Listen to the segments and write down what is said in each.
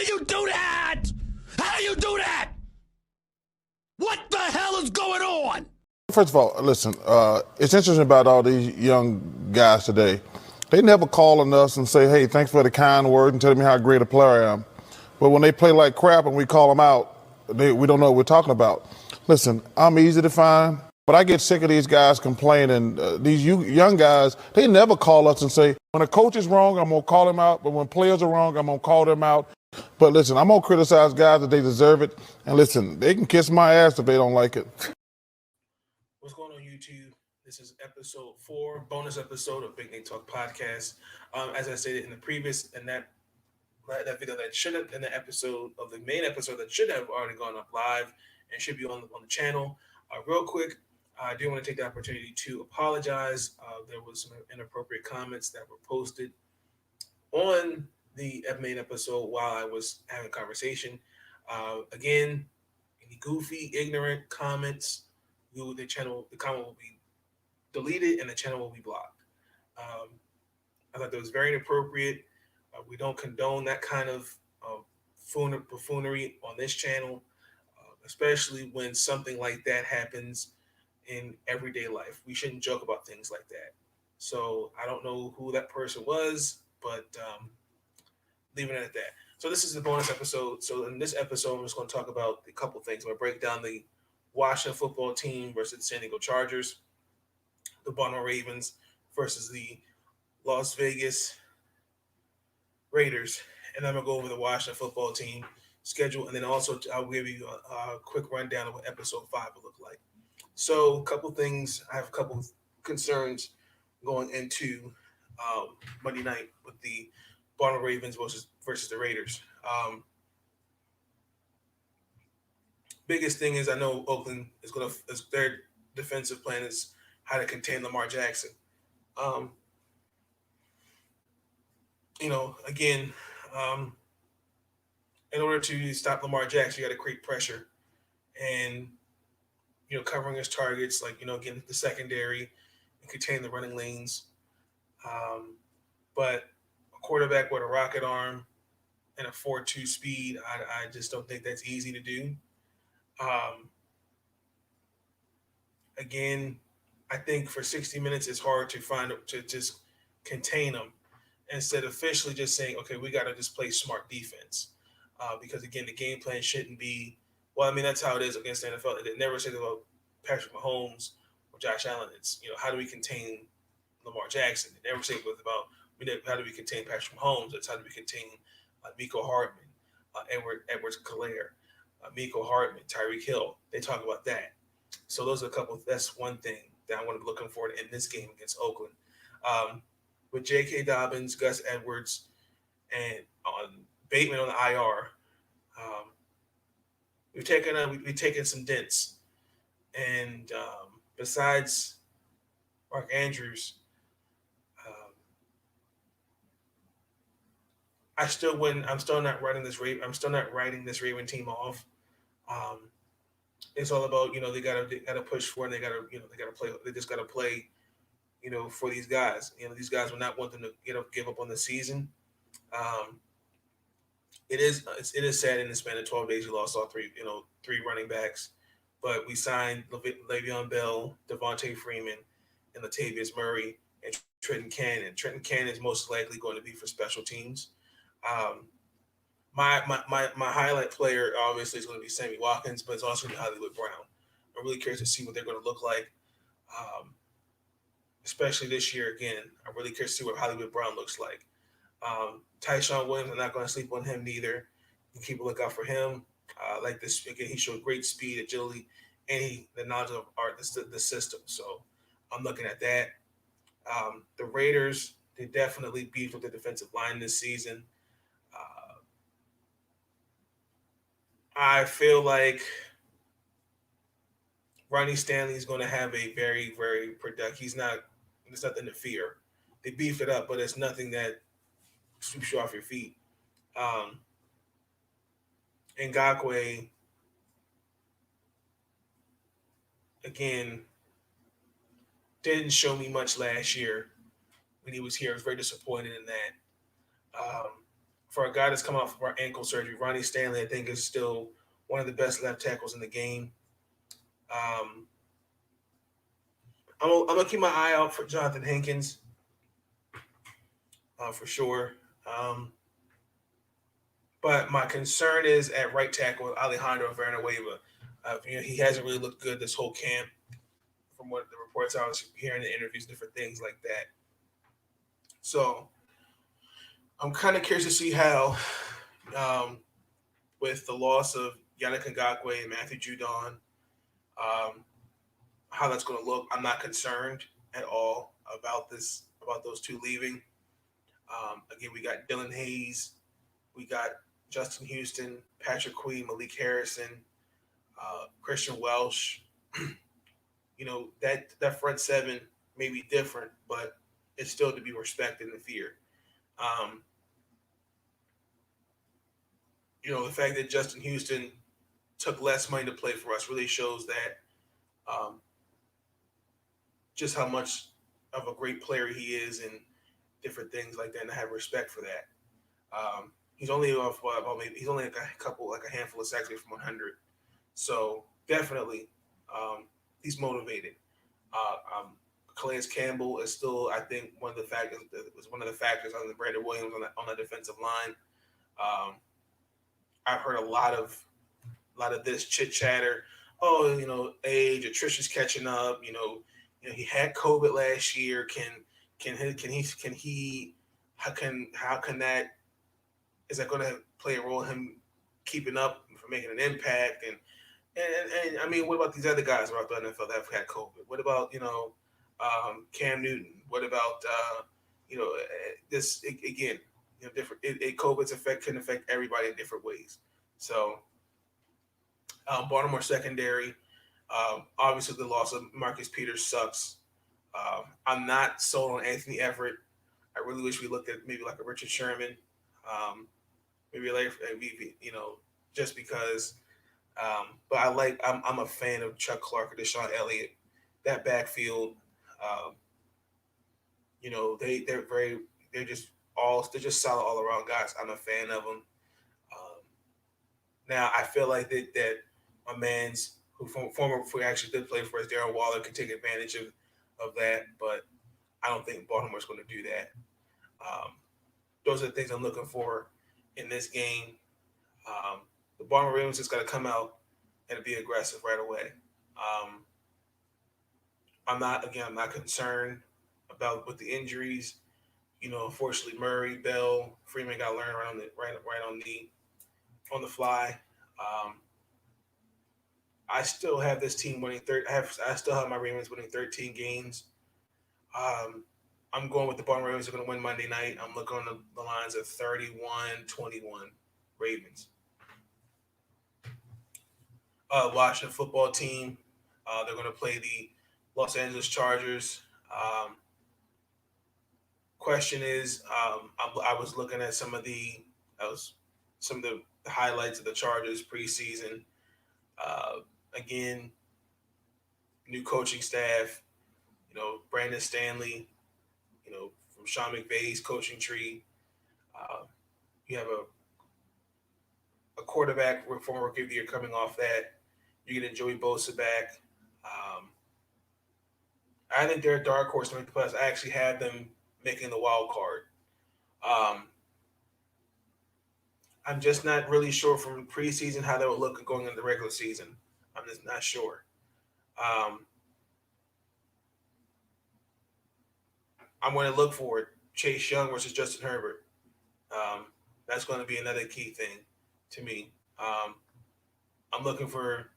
you do that? How do you do that? What the hell is going on? First of all, listen, it's interesting about all these young guys today. They never call on us and say, hey, thanks for the kind word and telling me how great a player I am. But when they play like crap and we call them out, we don't know what we're talking about. Listen, I'm easy to find, but I get sick of these guys complaining. These young guys, they never call us and say, when a coach is wrong, I'm going to call him out. But when players are wrong, I'm going to call them out. But listen, I'm going to criticize guys that they deserve it. And listen, they can kiss my ass if they don't like it. What's going on, YouTube? This is episode 4, bonus episode of Big Nate Talk Podcast. As I stated in the previous, and that video that should have, in the episode of the main episode that should have already gone up live and should be on the channel. Real quick, I do want to take the opportunity to apologize. There was some inappropriate comments that were posted on the main episode while I was having a conversation. Again, any goofy, ignorant comments, the comment will be deleted and the channel will be blocked. I thought that was very inappropriate. We don't condone that kind of buffoonery on this channel, especially when something like that happens in everyday life. We shouldn't joke about things like that. So I don't know who that person was, but leaving it at that. So this is the bonus episode. So in this episode, I'm just going to talk about a couple things. I'm going to break down the Washington football team versus the San Diego Chargers, the Baltimore Ravens versus the Las Vegas Raiders, and I'm going to go over the Washington football team schedule, and then also I'll give you a quick rundown of what episode 5 will look like. So a couple things, I have a couple concerns going into Monday night with the Baltimore Ravens versus the Raiders. Biggest thing is I know Oakland is their defensive plan is how to contain Lamar Jackson. Again, in order to stop Lamar Jackson, you got to create pressure and, covering his targets, again, the secondary and contain the running lanes. But a quarterback with a rocket arm and a 4.2 speed, I just don't think that's easy to do. Again, I think for 60 minutes, it's hard to just contain them instead of officially just saying, okay, we got to just play smart defense. Because, again, the game plan shouldn't be, that's how it is against the NFL. They never say about Patrick Mahomes or Josh Allen. It's, how do we contain Lamar Jackson? They never say it was about, how do we contain Patrick Mahomes? It's how do we contain Mecole Hardman, Edwards-Helaire, Mecole Hardman, Tyreek Hill. They talk about that. So those are that's one thing that I want to be looking for in this game against Oakland. With J.K. Dobbins, Gus Edwards, and Bateman on the IR, we've taken some dents. And besides Mark Andrews, I'm still not writing this Raven team off. It's all about, they gotta push for it, and they gotta play. They just gotta play, for these guys. These guys will not want them to give up on the season. It is sad in the span of 12 days you lost all three running backs, but we signed Le'Veon Bell, Devontae Freeman, and Latavius Murray, and Trenton Cannon. Trenton Cannon is most likely going to be for special teams. My highlight player obviously is going to be Sammy Watkins, but it's also going to be Hollywood Brown. I'm really curious to see what they're going to look like, especially this year. Again, I'm really curious to see what Hollywood Brown looks like. Tyshawn Williams, I'm not going to sleep on him neither. You keep a lookout for him. Like this again, he showed great speed, agility, and the knowledge of the system. So I'm looking at that. The Raiders, they definitely beefed with the defensive line this season. I feel like Ronnie Stanley is going to have a very, very productive. There's nothing to fear. They beefed it up, but it's nothing that sweeps you off your feet. Ngakoue, again, didn't show me much last year when he was here. I was very disappointed in that. for a guy that's coming off of ankle surgery, Ronnie Stanley, I think, is still one of the best left tackles in the game. Um, I'm gonna keep my eye out for Jonathan Hankins for sure. Um, but my concern is at right tackle Alejandro Villanueva. He hasn't really looked good this whole camp, from what the reports I was hearing in interviews, different things like that. So I'm kind of curious to see how, um, with the loss of Yannick Ngakwe and Matthew Judon, um, how that's going to look. I'm not concerned at all about those two leaving. Again, we got Dylan Hayes, we got Justin Houston, Patrick Queen, Malik Harrison, Christian Welsh. That front seven may be different, but it's still to be respected and feared. Um, the fact that Justin Houston took less money to play for us really shows that um, just how much of a great player he is and different things like that, and I have respect for that. He's only off about maybe he's only like a handful of sacks away from 100, so definitely he's motivated. Calais Campbell is still, I think, one of the factors on the Brandon Williams on the defensive line. Um, I've heard a lot of this chit chatter. Oh, age, attrition's catching up. He had COVID last year. How can that is that going to play a role in him keeping up for making an impact? And I mean, what about these other guys around the NFL that have had COVID? What about Cam Newton? What about this again? Different. COVID's effect can affect everybody in different ways. So Baltimore secondary, obviously the loss of Marcus Peters sucks. I'm not sold on Anthony Everett. I really wish we looked at maybe like a Richard Sherman, maybe later, maybe just because. But I'm a fan of Chuck Clark and Deshaun Elliott. That backfield, um, they're just solid all around guys. I'm a fan of them. Um, Now I feel like that my man's who actually did play for us, Darren Waller, can take advantage of that, but I don't think Baltimore's going to do that. Um, those are the things I'm looking for in this game. Um, the Baltimore Ravens just got to come out and be aggressive right away. Um, I'm not concerned about with the injuries. Unfortunately, Murray, Bell, Freeman got to learn right on the fly. Um, I still have this team winning I still have my Ravens winning 13 games. Um, I'm going with the Baltimore Ravens are going to win Monday night. I'm looking on the lines of 31-21 Ravens. Washington football team. They're going to play the Los Angeles Chargers. Question is, I was looking at some of the highlights of the Chargers preseason. Again, new coaching staff. Brandon Stanley. From Sean McVay's coaching tree. Uh, you have a quarterback former rookie of the year coming off that. You get Joey Bosa back. Um, I think they're a dark horse to make the playoffs. I actually had them making the wild card. Um, I'm just not really sure from preseason how they would look going into the regular season. I'm just not sure. Um, I'm going to look for it. Chase Young versus Justin Herbert. Um, that's going to be another key thing to me. I'm looking for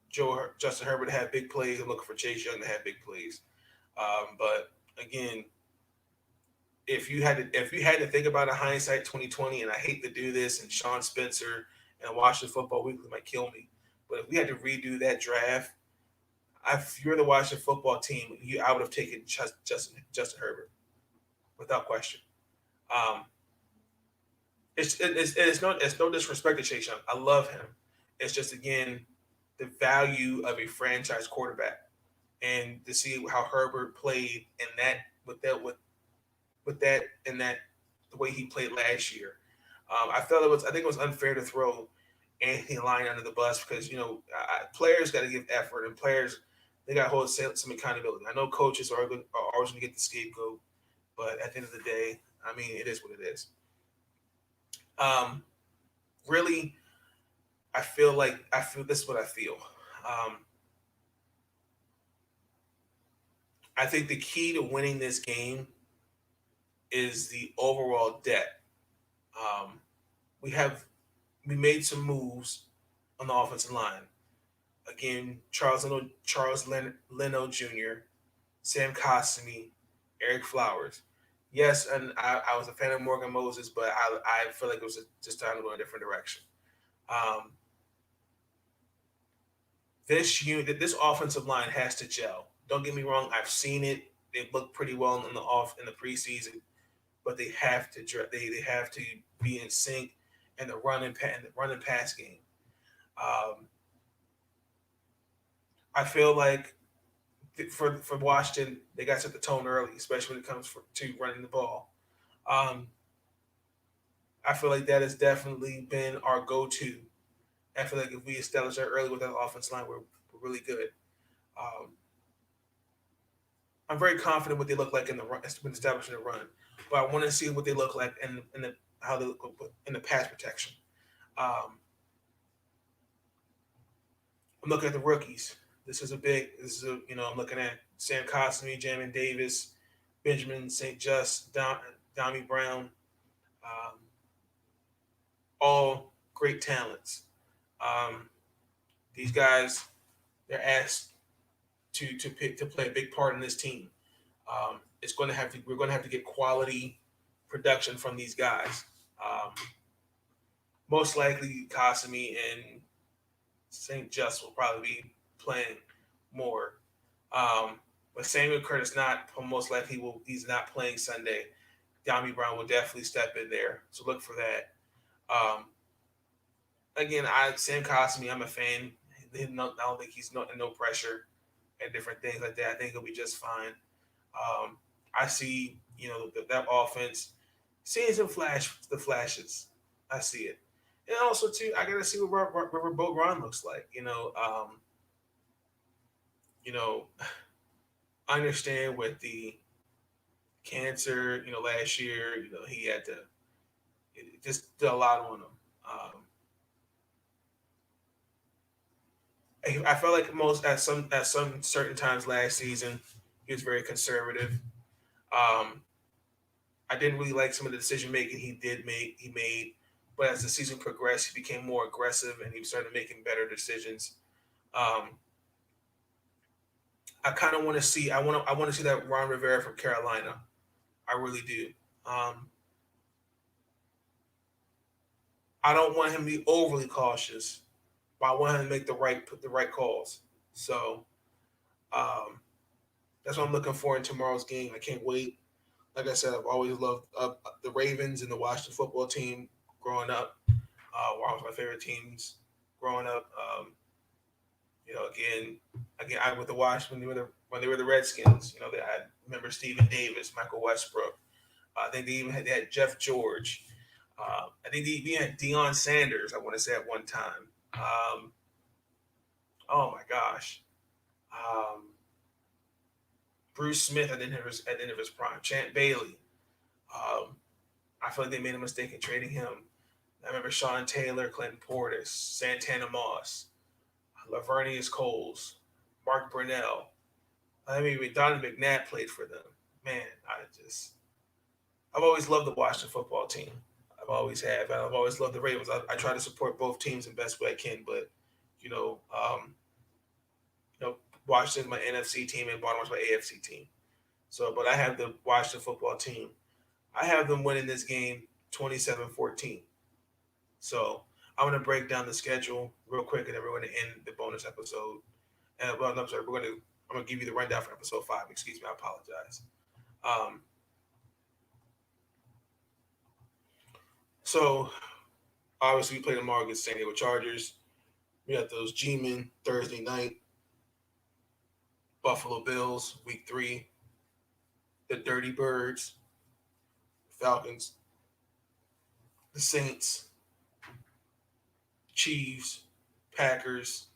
Justin Herbert to have big plays. I'm looking for Chase Young to have big plays. But again, if you had to think about a hindsight 2020, and I hate to do this, and Sean Spencer and Washington Football Weekly might kill me, but if we had to redo that draft, if you're the Washington Football team, I would have taken Justin Herbert without question. Um, it's no disrespect to Chase Young. I love him. It's just again the value of a franchise quarterback, and to see how Herbert played in that with that and that the way he played last year. I think it was unfair to throw Anthony Lyon under the bus because players got to give effort and players they got to hold some accountability. I know coaches are always going to get the scapegoat, but at the end of the day, I mean, it is what it is. Um, really, I feel this is what I feel. Um, I think the key to winning this game is the overall depth. Um, we have we made some moves on the offensive line. Again, Leno Jr., Sam Cosmi, Eric Flowers. Yes, and I was a fan of Morgan Moses, but I feel like it was just time to go in a different direction. Um, this offensive line has to gel. Don't get me wrong, I've seen it. They've looked pretty well in the preseason, but they have to they have to be in sync in the run and pass game. Um, I feel like for Washington, they got to set the tone early, especially when it comes to running the ball. Um, I feel like that has definitely been our go-to. I feel like if we establish that early with that offense line, we're really good. Um, I'm very confident what they look like in the run, when establishing the run, but I want to see what they look like in the how they look in the pass protection. Um, I'm looking at the rookies. I'm looking at Sam Cosmi, Jamin Davis, Benjamin St. Just, Dami Brown, um, all great talents. Um, these guys, they're asked to play a big part in this team. We're going to have to get quality production from these guys. Um, Most likely, Kasumi and St. Just will probably be playing more. But Samuel Curtis not most likely he's not playing Sunday. Dami Brown will definitely step in there, so look for that. Um, Again, Sam Cosmi, I'm a fan. I don't think he's no pressure and different things like that. I think he'll be just fine. I see, that offense, seeing the flashes. I see it, and also too, I gotta see what Riverboat Ron looks like. You know, I understand with the cancer. Last year, he had to it just did a lot on him. I felt like at some certain times last season, he was very conservative. Um, I didn't really like some of the decision making he made, but as the season progressed, he became more aggressive and he started making better decisions. Um, I kind of want to see I want to see that Ron Rivera from Carolina. I really do. Um, I don't want him to be overly cautious, but I want him to make the right calls. So um, that's what I'm looking for in tomorrow's game. I can't wait. Like I said, I've always loved the Ravens and the Washington football team growing up. Were always my favorite teams growing up. Again, I with the Washington when they were the Redskins. I remember Stephen Davis, Michael Westbrook. I think they even had Jeff George. I think they even had Deion Sanders. I want to say at one time. Oh my gosh, um, Bruce Smith at the end of his prime. Champ Bailey. Um, I feel like they made a mistake in trading him. I remember Sean Taylor, Clinton Portis, Santana Moss, Lavernius Coles, Mark Brunell. I mean, Donovan McNabb played for them. Man, I've always loved the Washington football team. I've always have. And I've always loved the Ravens. I try to support both teams the best way I can, but you know, um, you know, Washington's my NFC team and Baltimore's my AFC team. So, but I have the Washington football team. I have them winning this game 27-14. So I'm going to break down the schedule real quick, and then we're going to end the bonus episode. And well, no, I'm sorry, I'm going to give you the rundown for episode 5. Excuse me, I apologize. Um, so obviously we play tomorrow against San Diego Chargers. We got those G-Men Thursday night. Buffalo Bills week 3. The Dirty Birds, Falcons the Saints, Chiefs, Packers,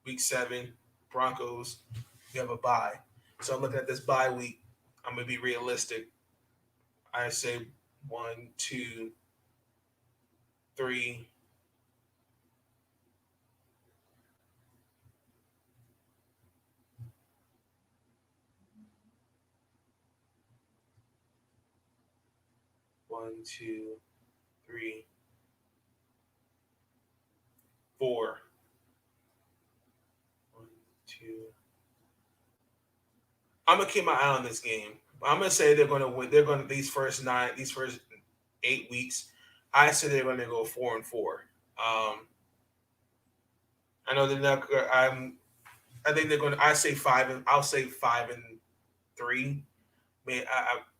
week 7, Broncos. You have a bye. So I'm looking at this bye week. I'm going to be realistic. I say 1, 2, 3. One, two, three, 4. 1, 2. I'm gonna keep my eye on this game. I'm gonna say they're gonna win. They're gonna these first 8 weeks. I say they're gonna go 4-4. I know they're not. I think they're gonna. I say 5 and I'll say 5-3. Man,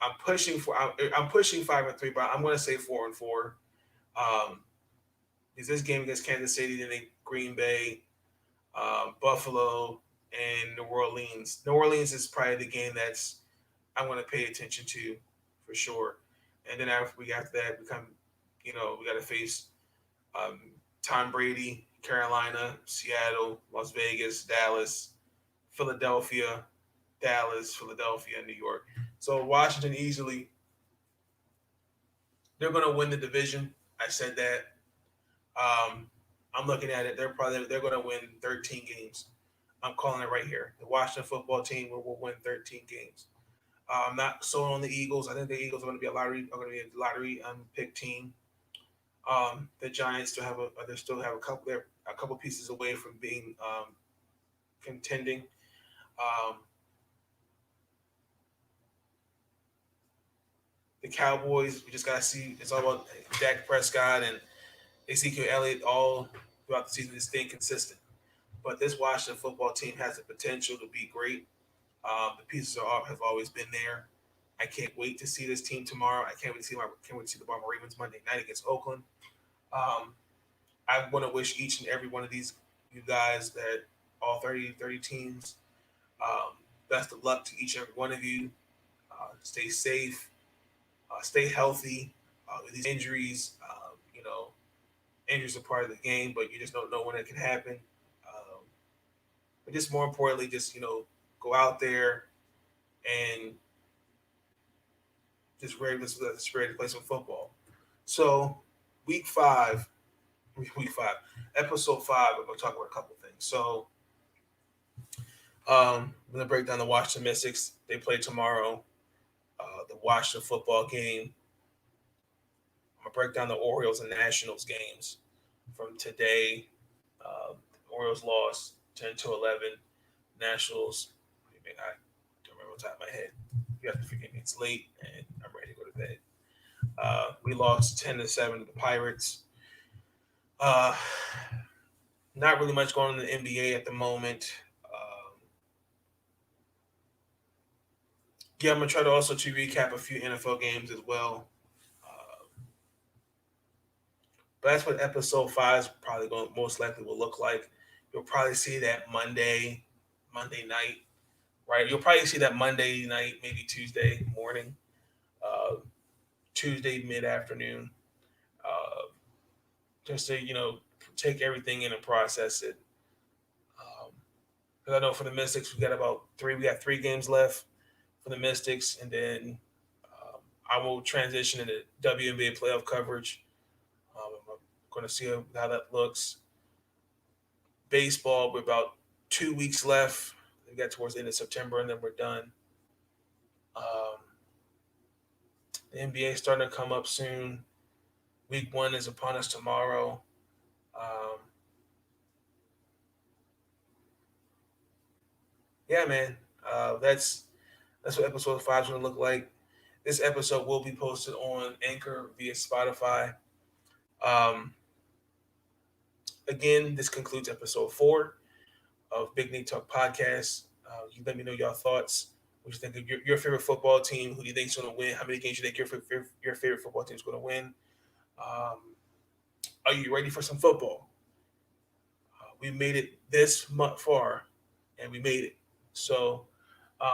I'm pushing for. I'm pushing 5-3, but I'm gonna say 4-4. Um, is this game against Kansas City, then Green Bay, Buffalo, and New Orleans. New Orleans is probably the game that's I'm going to pay attention to for sure. And then after that, we got to face um, Tom Brady, Carolina, Seattle, Las Vegas, Dallas, Philadelphia, New York. So Washington easily, they're going to win the division. I said that. I'm looking at it. They're going to win 13 games. I'm calling it right here. The Washington football team will win 13 games. I'm not sold on the Eagles. I think the Eagles are going to be a lottery pick team. The Giants still have a couple. They're a couple pieces away from being contending. Um, the Cowboys, we just got to see. It's all about Dak Prescott and Ezekiel Elliott all throughout the season, just staying consistent. But this Washington football team has the potential to be great. The pieces have always been there. I can't wait to see this team tomorrow. Can't wait to see the Baltimore Ravens Monday night against Oakland. I want to wish each and every one of you guys that all 30 teams, best of luck to each and every one of you. Stay safe, stay healthy. With these injuries, injuries are part of the game, but you just don't know when it can happen. But just more importantly, just go out there and just ready to play some football. So, week 5, episode 5, we're going to talk about a couple things. So, I'm going to break down the Washington Mystics. They play tomorrow, the Washington football game. I'm going to break down the Orioles and Nationals games from today. The Orioles lost 10-11. Nationals, I don't remember off the top of my head. You have to forgive me. It's late, and I'm ready to go to bed. We lost 10-7 to the Pirates. Not really much going on in the NBA at the moment. I'm gonna try to also recap a few NFL games as well. But that's what episode 5 is probably going most likely will look like. You'll probably see that Monday night, right? You'll probably see that Monday night, maybe Tuesday morning, Tuesday mid afternoon. Just to take everything in and process it. Because I know for the Mystics, we got 3 games left for the Mystics, and then I will transition into WNBA playoff coverage. I'm going to see how that looks. Baseball, we're about 2 weeks left. We got towards the end of September, and then we're done. The NBA is starting to come up soon. Week 1 is upon us tomorrow. Yeah, man. That's what episode 5 is going to look like. This episode will be posted on Anchor via Spotify. Again, this concludes episode 4 of Big Nate Talk Podcast. You let me know your thoughts. What you think of your favorite football team? Who do you think is going to win? How many games you think your favorite football team is going to win? Are you ready for some football? We made it this far, and we made it. So,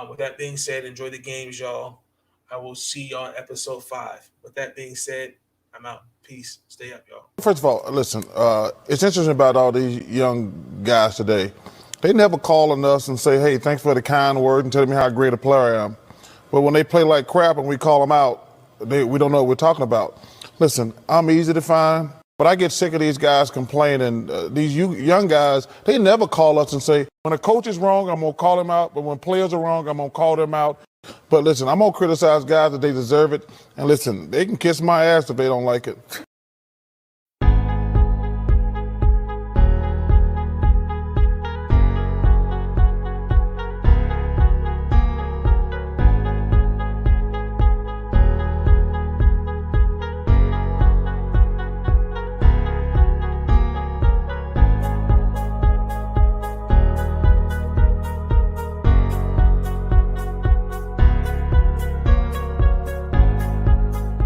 with that being said, enjoy the games, y'all. I will see y'all in episode 5. With that being said, I'm out. Peace. Stay up, y'all. First of all, listen, it's interesting about all these young guys today. They never call on us and say, hey, thanks for the kind word and telling me how great a player I am. But when they play like crap and we call them out, we don't know what we're talking about. Listen, I'm easy to find, but I get sick of these guys complaining. These young guys, they never call us and say, when a coach is wrong, I'm going to call him out. But when players are wrong, I'm going to call them out. But listen, I'm going to criticize guys that they deserve it. And listen, they can kiss my ass if they don't like it.